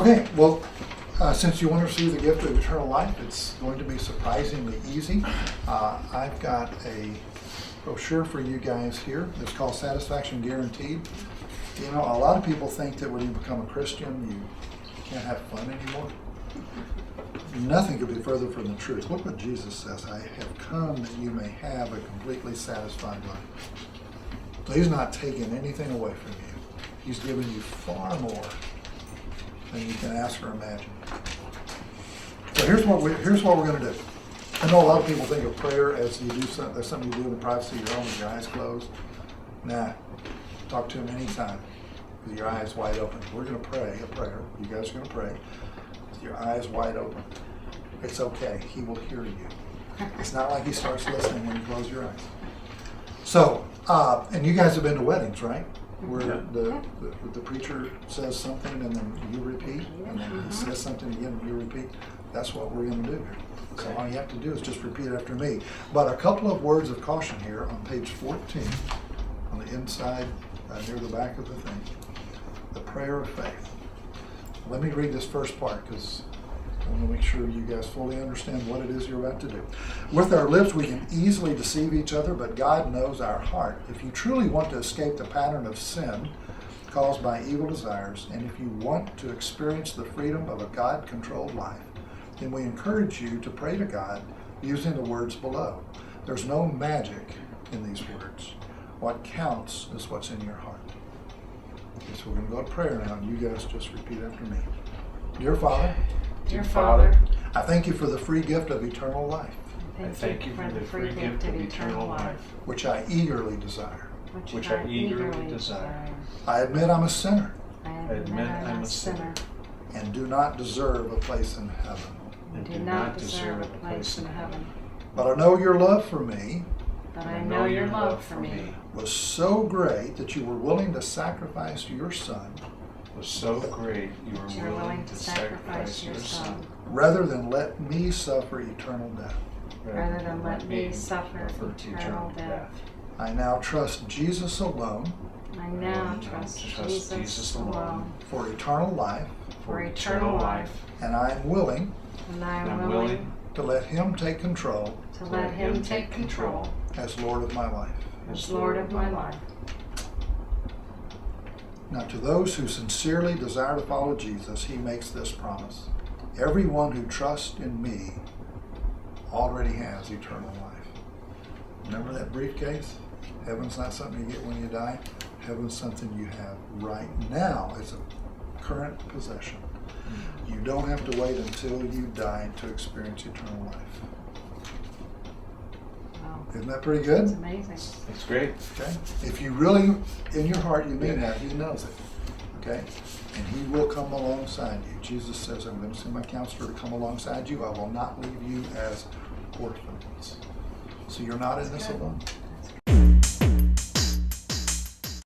Okay, well, since you want to receive the gift of eternal life, it's going to be surprisingly easy. I've got a brochure for you guys here. It's called Satisfaction Guaranteed. You know, a lot of people think that when you become a Christian, you can't have fun anymore. Nothing could be further from the truth. Look what Jesus says, I have come that you may have a completely satisfied life. So he's not taking anything away from you. He's giving you far more than you can ask or imagine. So here's what we're going to do. I know a lot of people think of prayer as that's something you do in the privacy of your home with your eyes closed. Nah, talk to him anytime with your eyes wide open. We're going to pray a prayer. You guys are going to pray with your eyes wide open. It's okay. He will hear you. It's not like he starts listening when you close your eyes. So, and you guys have been to weddings, right? Where the preacher says something and then you repeat, and then he says something again and you repeat. That's what we're going to do here. So all you have to do is just repeat after me. But a couple of words of caution here on page 14, on the inside, near the back of the thing. The prayer of faith. Let me read this first part because I want to make sure you guys fully understand what it is you're about to do. With our lips, we can easily deceive each other, but God knows our heart. If you truly want to escape the pattern of sin caused by evil desires, and if you want to experience the freedom of a God-controlled life, then we encourage you to pray to God using the words below. There's no magic in these words. What counts is what's in your heart. Okay, so we're going to go to prayer now, and you guys just repeat after me. Dear Father, Dear Father, I thank you for the free gift of eternal life, I thank you for the free gift of eternal life, which I eagerly desire. which I eagerly desire. I admit I'm a sinner I admit I'm a sinner and do not deserve a place in heaven. and do not deserve a place in heaven. But I know your love for me But I know your love for me was so great that you were willing to sacrifice your son was so great you that you are were willing to sacrifice your Son rather than let me suffer eternal death. rather than let me suffer eternal death. I now trust Jesus alone I now trust Jesus alone for eternal life, for eternal life, and I am willing and I am I'm willing willing to let him take control to let Him take control as Lord of my life. as Lord of my life. Now, to those who sincerely desire to follow Jesus, he makes this promise. Everyone who trusts in me already has eternal life. Remember that briefcase? Heaven's not something you get when you die. Heaven's something you have right now. It's a current possession. You don't have to wait until you die to experience eternal life. Wow, Isn't that pretty good? it's amazing. It's great. Okay? If you really, in your heart, you mean that, he knows it. Okay? And he will come alongside you. Jesus says, I'm going to send my counselor to come alongside you. I will not leave you as orphans. So you're not in this alone.